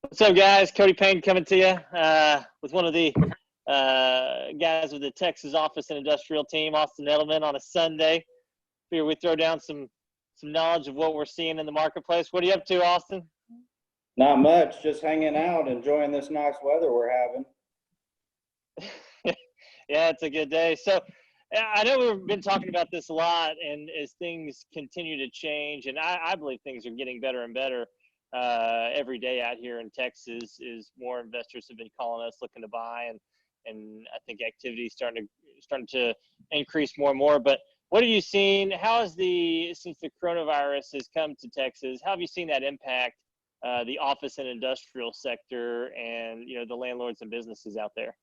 What's up, guys? Cody Payne coming to you with one of the guys with the Texas office and industrial team, Austin Edelmon, on a Sunday. Here we throw down some knowledge of what we're seeing in the marketplace. What are you up to, Austin? Not much, just hanging out, enjoying this nice weather we're having. Yeah, it's a good day. So I know we've been talking about this a lot, and as things continue to change, and I believe things are getting better and better every day out here in Texas, is more investors have been calling us looking to buy, and I think activity is starting to increase more and more. But what are you seeing? How has since the coronavirus has come to Texas, how have you seen that impact the office and industrial sector and, the landlords and businesses out there?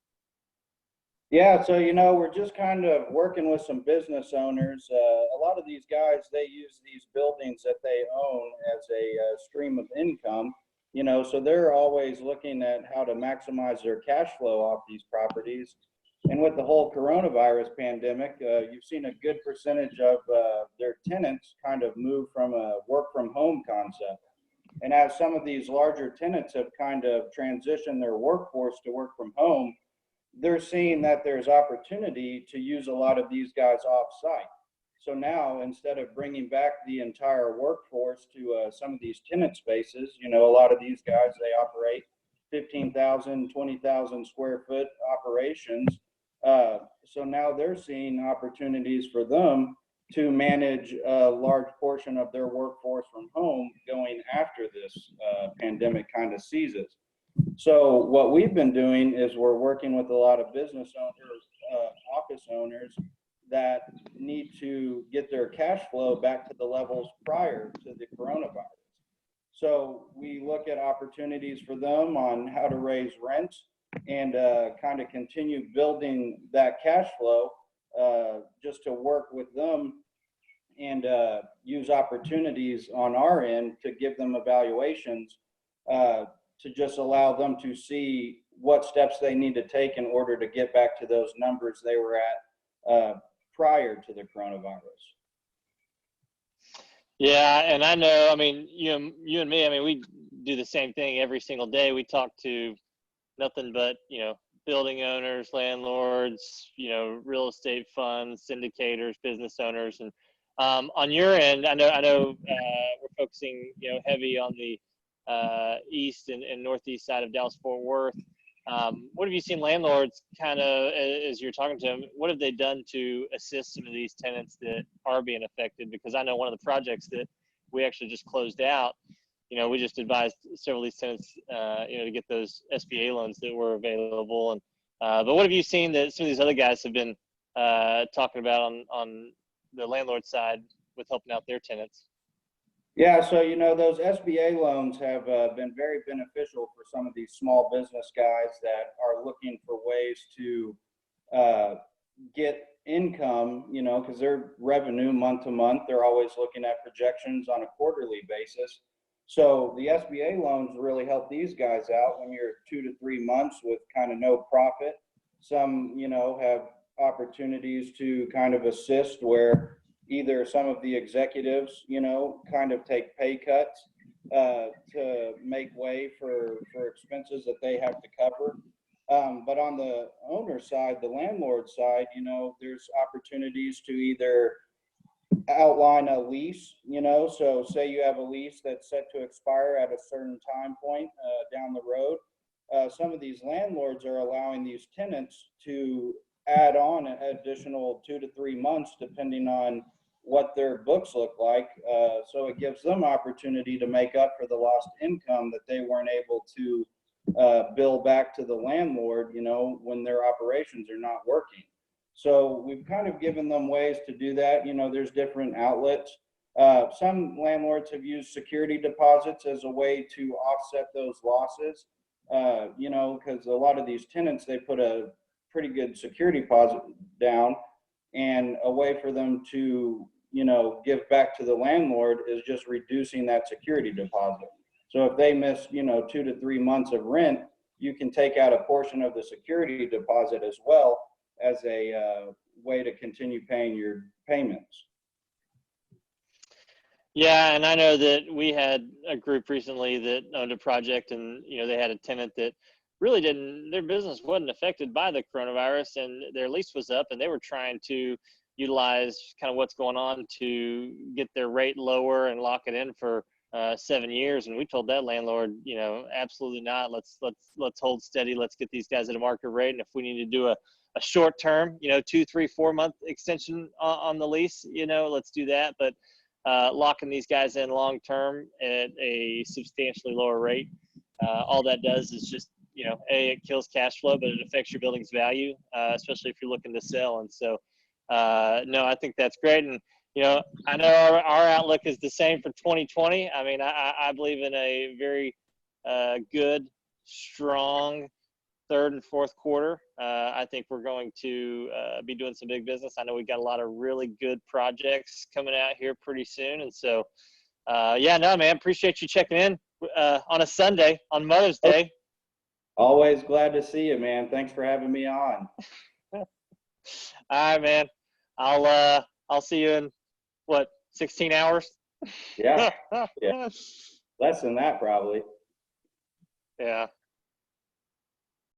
Yeah, so, we're just kind of working with some business owners. A lot of these guys, they use these buildings that they own as a stream of income, so they're always looking at how to maximize their cash flow off these properties. And with the whole coronavirus pandemic, you've seen a good percentage of their tenants kind of move from a work from home concept. And as some of these larger tenants have kind of transitioned their workforce to work from home, they're seeing that there's opportunity to use a lot of these guys off-site. So now, instead of bringing back the entire workforce to some of these tenant spaces, a lot of these guys, they operate 15,000, 20,000 square foot operations. So now they're seeing opportunities for them to manage a large portion of their workforce from home going after this pandemic kind of ceases. So what we've been doing is we're working with a lot of business owners, office owners that need to get their cash flow back to the levels prior to the coronavirus. So we look at opportunities for them on how to raise rents and kind of continue building that cash flow just to work with them and use opportunities on our end to give them evaluations to just allow them to see what steps they need to take in order to get back to those numbers they were at prior to the coronavirus. Yeah, and I know, I mean, you and me, we do the same thing every single day. We talk to nothing but, building owners, landlords, real estate funds, syndicators, business owners. And on your end, I know we're focusing, heavy on the east and northeast side of Dallas-Fort Worth. What have you seen landlords kind of, as you're talking to them, what have they done to assist some of these tenants that are being affected? Because I know one of the projects that we actually just closed out, we just advised several of these tenants, to get those SBA loans that were available. And but what have you seen that some of these other guys have been talking about on the landlord side with helping out their tenants? Yeah, so those SBA loans have been very beneficial for some of these small business guys that are looking for ways to get income, because their revenue month to month, they're always looking at projections on a quarterly basis. So the SBA loans really help these guys out when you're 2 to 3 months with kind of no profit. Some, have opportunities to kind of assist where either some of the executives, kind of take pay cuts to make way for expenses that they have to cover. But on the owner side, the landlord side, there's opportunities to either outline a lease, so say you have a lease that's set to expire at a certain time point down the road. Some of these landlords are allowing these tenants to add on an additional 2 to 3 months, depending on what their books look like. So it gives them opportunity to make up for the lost income that they weren't able to bill back to the landlord, when their operations are not working. So we've kind of given them ways to do that. There's different outlets. Some landlords have used security deposits as a way to offset those losses, because a lot of these tenants, they put a pretty good security deposit down, and a way for them to, give back to the landlord is just reducing that security deposit. So if they miss, 2 to 3 months of rent, you can take out a portion of the security deposit as well as a way to continue paying your payments. Yeah, and I know that we had a group recently that owned a project, and they had a tenant that really didn't, their business wasn't affected by the coronavirus, and their lease was up, and they were trying to utilize kind of what's going on to get their rate lower and lock it in for 7 years. And we told that landlord, absolutely not. Let's hold steady. Let's get these guys at a market rate, and if we need to do a short term, 2, 3, 4 month extension on the lease, let's do that. But locking these guys in long term at a substantially lower rate. All that does is just, it kills cash flow, but it affects your building's value, especially if you're looking to sell. And so, no, I think that's great. And, I know our outlook is the same for 2020. I mean, I believe in a very good, strong third and fourth quarter. I think we're going to be doing some big business. I know we've got a lot of really good projects coming out here pretty soon. And so, yeah, no, man, appreciate you checking in on a Sunday on Mother's Day. Always glad to see you, man. Thanks for having me on. All right, man. I'll see you in 16 hours? Yeah. Yeah. Less than that, probably. Yeah.